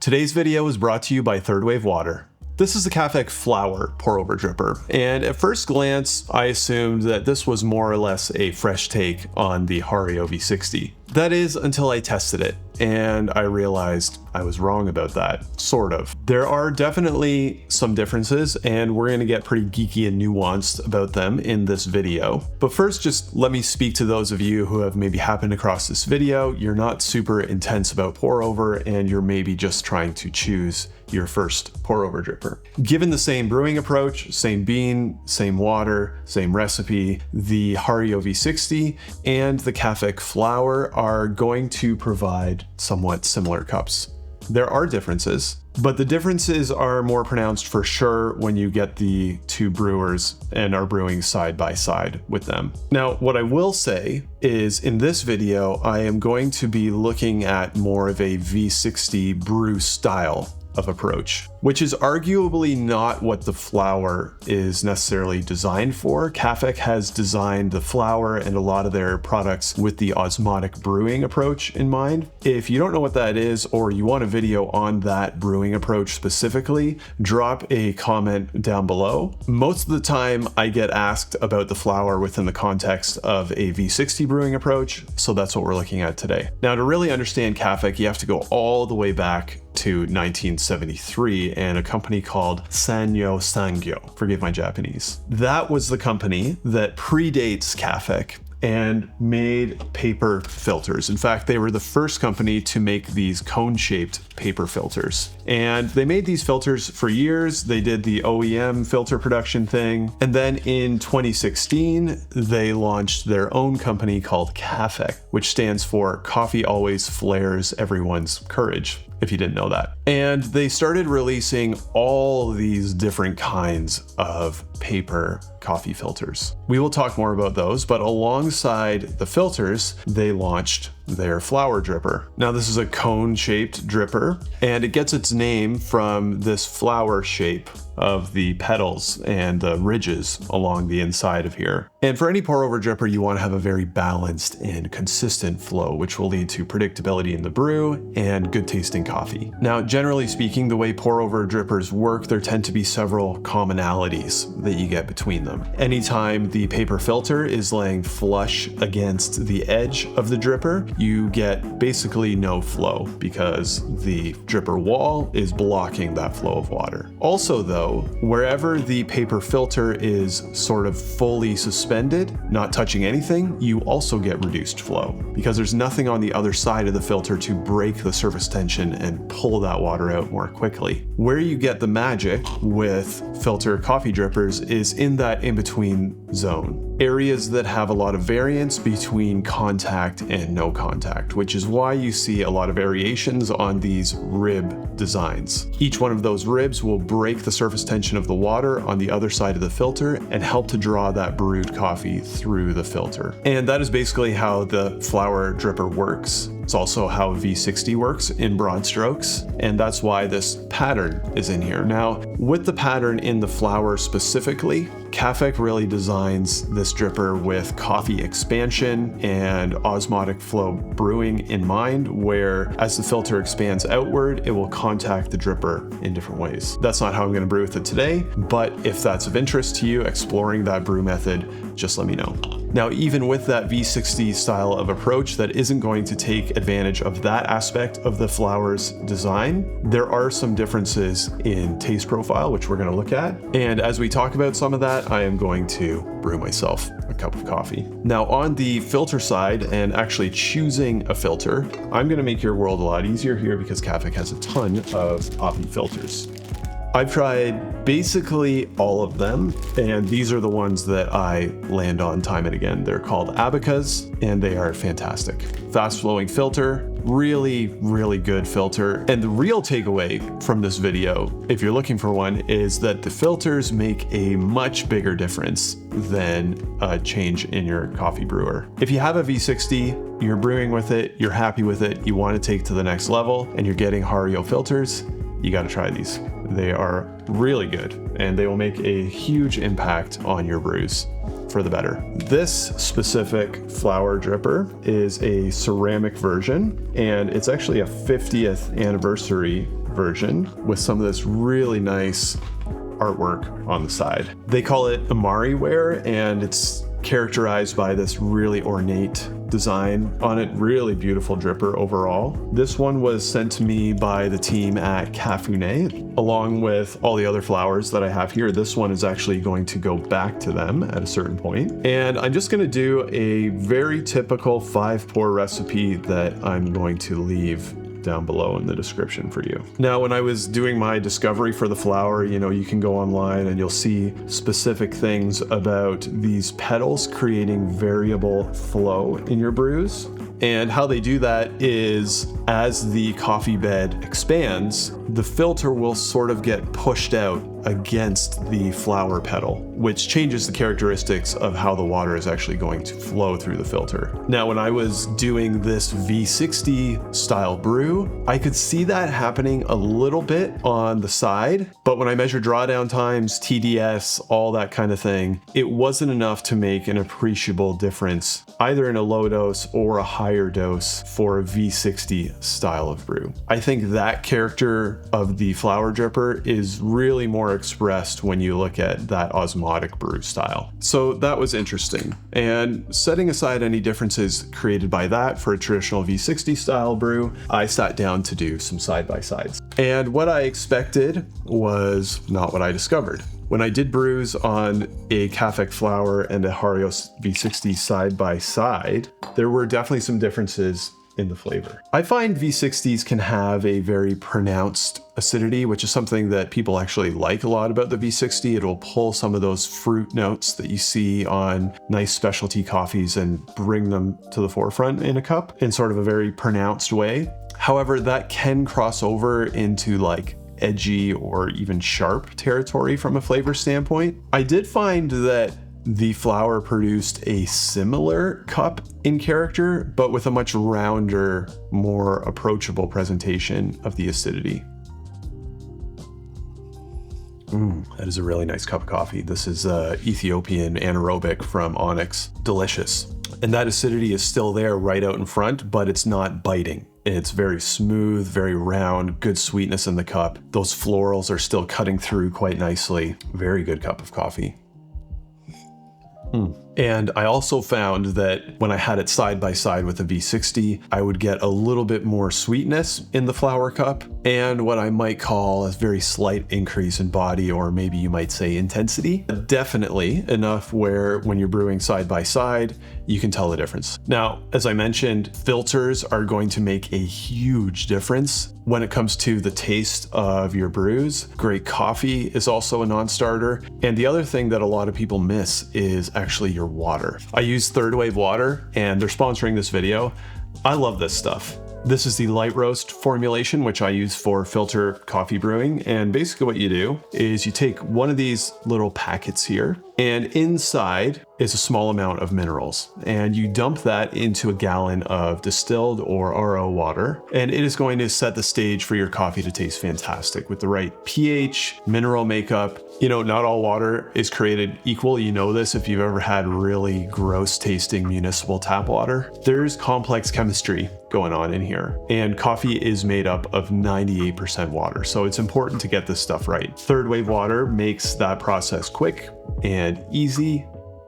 Today's video is brought to you by Third Wave Water. This is the Cafec Flower Pour-Over Dripper, and at first glance, I assumed that this was more or less a fresh take on the Hario V60. That is, until I tested it, and I realized I was wrong about that, sort of. There are definitely some differences, and we're gonna get pretty geeky and nuanced about them in this video. But first, just let me speak to those of you who have maybe happened across this video. You're not super intense about pour-over, and you're maybe just trying to choose your first pour-over dripper. Given the same brewing approach, same bean, same water, same recipe, the Hario V60 and the Cafec Flower are going to provide somewhat similar cups. There are differences, but the differences are more pronounced for sure when you get the two brewers and are brewing side by side with them. Now, what I will say is in this video, I am going to be looking at more of a V60 brew style of approach, which is arguably not what the flower is necessarily designed for. Cafec has designed the flower and a lot of their products with the osmotic brewing approach in mind. If you don't know what that is, or you want a video on that brewing approach specifically, drop a comment down below. Most of the time I get asked about the flower within the context of a V60 brewing approach, so that's what we're looking at today. Now, to really understand Cafec, you have to go all the way back to 1973 and a company called Sanyo Sangyo. Forgive my Japanese. That was the company that predates Cafec and made paper filters. In fact, they were the first company to make these cone-shaped paper filters. And they made these filters for years. They did the OEM filter production thing. And then in 2016, they launched their own company called Cafec, which stands for Coffee Always Flares Everyone's Courage, if you didn't know that. And they started releasing all these different kinds of paper coffee filters. We will talk more about those, but alongside the filters, they launched their flower dripper. Now, this is a cone-shaped dripper, and it gets its name from this flower shape of the petals and the ridges along the inside of here. And for any pour-over dripper, you want to have a very balanced and consistent flow, which will lead to predictability in the brew and good tasting coffee. Now, generally speaking, the way pour-over drippers work, there tend to be several commonalities that you get between them. Anytime the paper filter is laying flush against the edge of the dripper, you get basically no flow because the dripper wall is blocking that flow of water. Also though, wherever the paper filter is sort of fully suspended, not touching anything, you also get reduced flow because there's nothing on the other side of the filter to break the surface tension and pull that water out more quickly. Where you get the magic with filter coffee drippers is in that in-between zone. Areas that have a lot of variance between contact and no contact, which is why you see a lot of variations on these rib designs. Each one of those ribs will break the surface tension of the water on the other side of the filter and help to draw that brewed coffee through the filter. And that is basically how the flower dripper works. It's also how V60 works in broad strokes, and that's why this pattern is in here. Now, with the pattern in the flower specifically, Cafec really designs this dripper with coffee expansion and osmotic flow brewing in mind, where as the filter expands outward, it will contact the dripper in different ways. That's not how I'm going to brew with it today, but if that's of interest to you, exploring that brew method, just let me know. Now, even with that V60 style of approach that isn't going to take advantage of that aspect of the flower's design, there are some differences in taste profile, which we're going to look at. And as we talk about some of that, I am going to brew myself a cup of coffee. Now, on the filter side and actually choosing a filter, I'm going to make your world a lot easier here because Cafec has a ton of coffee filters. I've tried basically all of them, and these are the ones that I land on time and again. They're called Abacas, and they are fantastic. Fast flowing filter, really, really good filter. And the real takeaway from this video, if you're looking for one, is that the filters make a much bigger difference than a change in your coffee brewer. If you have a V60, you're brewing with it, you're happy with it, you want to take to the next level, and you're getting Hario filters, you got to try these. They are really good, and they will make a huge impact on your brews for the better. This specific flower dripper is a ceramic version, and it's actually a 50th anniversary version with some of this really nice artwork on the side. They call it Amari ware, and it's characterized by this really ornate design on it. Really beautiful dripper overall. This one was sent to me by the team at Cafec, along with all the other flowers that I have here. This one is actually going to go back to them at a certain point. And I'm just going to do a very typical 5-pour recipe that I'm going to leave down below in the description for you. Now, when I was doing my discovery for the flower, you can go online and you'll see specific things about these petals creating variable flow in your brews. And how they do that is, as the coffee bed expands, the filter will sort of get pushed out against the flower petal, which changes the characteristics of how the water is actually going to flow through the filter. Now, when I was doing this V60 style brew, I could see that happening a little bit on the side, but when I measured drawdown times, TDS, all that kind of thing, it wasn't enough to make an appreciable difference, either in a low dose or a higher dose for a V60 style of brew. I think that character of the flower dripper is really more expressed when you look at that osmotic brew style. So that was interesting. And setting aside any differences created by that for a traditional V60 style brew, I sat down to do some side-by-sides. And what I expected was not what I discovered. When I did brews on a Cafec Flower and a Hario V60 side by side, there were definitely some differences in the flavor. I find V60s can have a very pronounced acidity, which is something that people actually like a lot about the V60. It'll pull some of those fruit notes that you see on nice specialty coffees and bring them to the forefront in a cup in sort of a very pronounced way. However, that can cross over into like edgy or even sharp territory from a flavor standpoint. I did find that the flower produced a similar cup in character, but with a much rounder, more approachable presentation of the acidity. That is a really nice cup of coffee. This is Ethiopian anaerobic from Onyx. Delicious. And that acidity is still there right out in front, but it's not biting. It's very smooth, very round, good sweetness in the cup. Those florals are still cutting through quite nicely. Very good cup of coffee. And I also found that when I had it side by side with the V60, I would get a little bit more sweetness in the flower cup and what I might call a very slight increase in body, or maybe you might say intensity. Definitely enough where when you're brewing side by side, you can tell the difference. Now, as I mentioned, filters are going to make a huge difference when it comes to the taste of your brews. Great coffee is also a non-starter. And the other thing that a lot of people miss is actually your water. I use Third Wave water and they're sponsoring this video. I love this stuff. This is the light roast formulation, which I use for filter coffee brewing. And basically what you do is you take one of these little packets here, and inside is a small amount of minerals. And you dump that into a gallon of distilled or RO water. And it is going to set the stage for your coffee to taste fantastic with the right pH, mineral makeup. You know, not all water is created equal. You know this if you've ever had really gross tasting municipal tap water. There's complex chemistry going on in here. And coffee is made up of 98% water. So it's important to get this stuff right. Third Wave water makes that process quick and easy,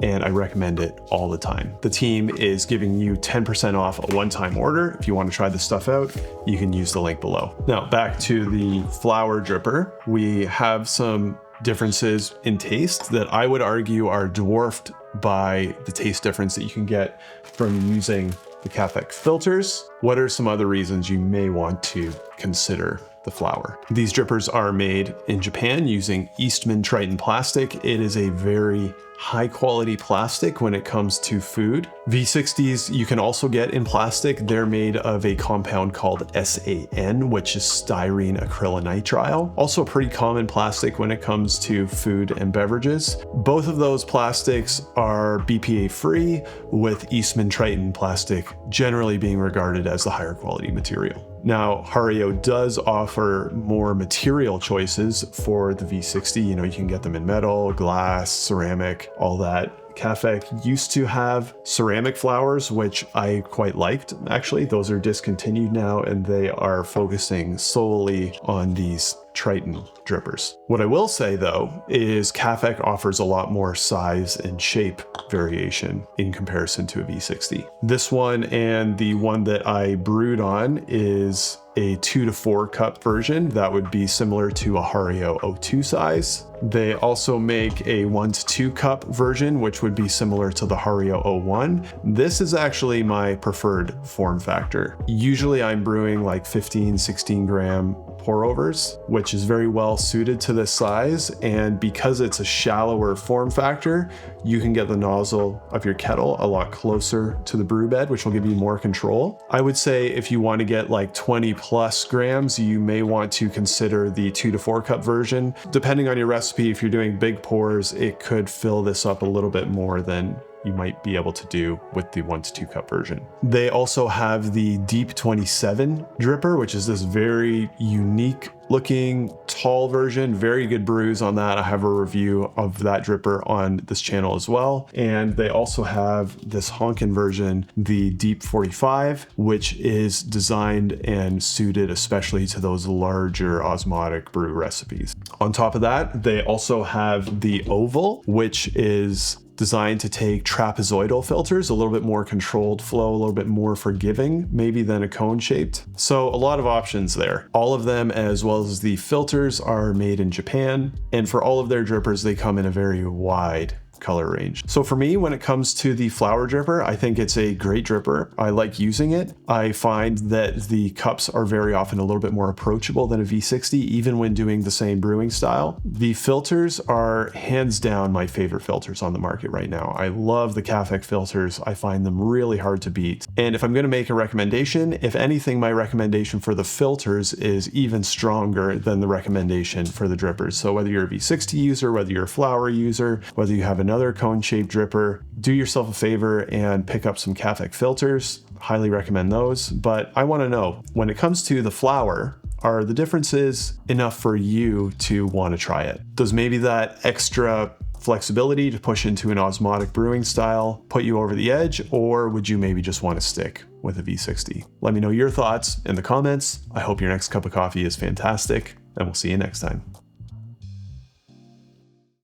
and I recommend it all the time. The team is giving you 10% off a one-time order. If you want to try this stuff out, you can use the link below. Now back to the flower dripper. We have some differences in taste that I would argue are dwarfed by the taste difference that you can get from using the Cafec filters. What are some other reasons you may want to consider the flower? These drippers are made in Japan using Eastman Triton plastic. It is a very high quality plastic when it comes to food. V60s you can also get in plastic. They're made of a compound called SAN, which is styrene acrylonitrile. Also a pretty common plastic when it comes to food and beverages. Both of those plastics are BPA free, with Eastman Triton plastic generally being regarded as the higher quality material. Now, Hario does offer more material choices for the V60. You know, you can get them in metal, glass, ceramic, all that Cafec used to have ceramic flowers, which I quite liked. Actually, those are discontinued now, and they are focusing solely on these Triton drippers. What I will say though is Cafec offers a lot more size and shape variation in comparison to a V60. This one and the one that I brewed on is a 2 to 4 cup version that would be similar to a Hario 02 size. They also make a 1 to 2 cup version, which would be similar to the Hario 01. This is actually my preferred form factor. Usually I'm brewing like 15, 16 gram pour overs, which is very well suited to this size. And because it's a shallower form factor, you can get the nozzle of your kettle a lot closer to the brew bed, which will give you more control. I would say if you want to get like 20 plus grams, you may want to consider the 2 to 4 cup version. Depending on your recipe, if you're doing big pours, it could fill this up a little bit more than you might be able to do with the 1 to 2 cup version. They also have the Deep 27 dripper, which is this very unique looking tall version. Very good brews on that. I have a review of that dripper on this channel as well. And they also have this honkin' version, the Deep 45, which is designed and suited especially to those larger osmotic brew recipes. On top of that, they also have the Oval, which is designed to take trapezoidal filters, a little bit more controlled flow, a little bit more forgiving maybe than a cone shaped. So a lot of options there. All of them, as well as the filters, are made in Japan. And for all of their drippers, they come in a very wide color range. So for me, when it comes to the flower dripper, I think it's a great dripper. I like using it. I find that the cups are very often a little bit more approachable than a V60, even when doing the same brewing style. The filters are hands down my favorite filters on the market right now. I love the Cafec filters. I find them really hard to beat. And if I'm going to make a recommendation, if anything, my recommendation for the filters is even stronger than the recommendation for the drippers. So whether you're a V60 user, whether you're a flower user, whether you have another cone-shaped dripper, do yourself a favor and pick up some Cafec filters. Highly recommend those. But I want to know, when it comes to the flower, are the differences enough for you to want to try it? Does maybe that extra flexibility to push into an osmotic brewing style put you over the edge, or would you maybe just want to stick with a V60? Let me know your thoughts in the comments. I hope your next cup of coffee is fantastic, and we'll see you next time.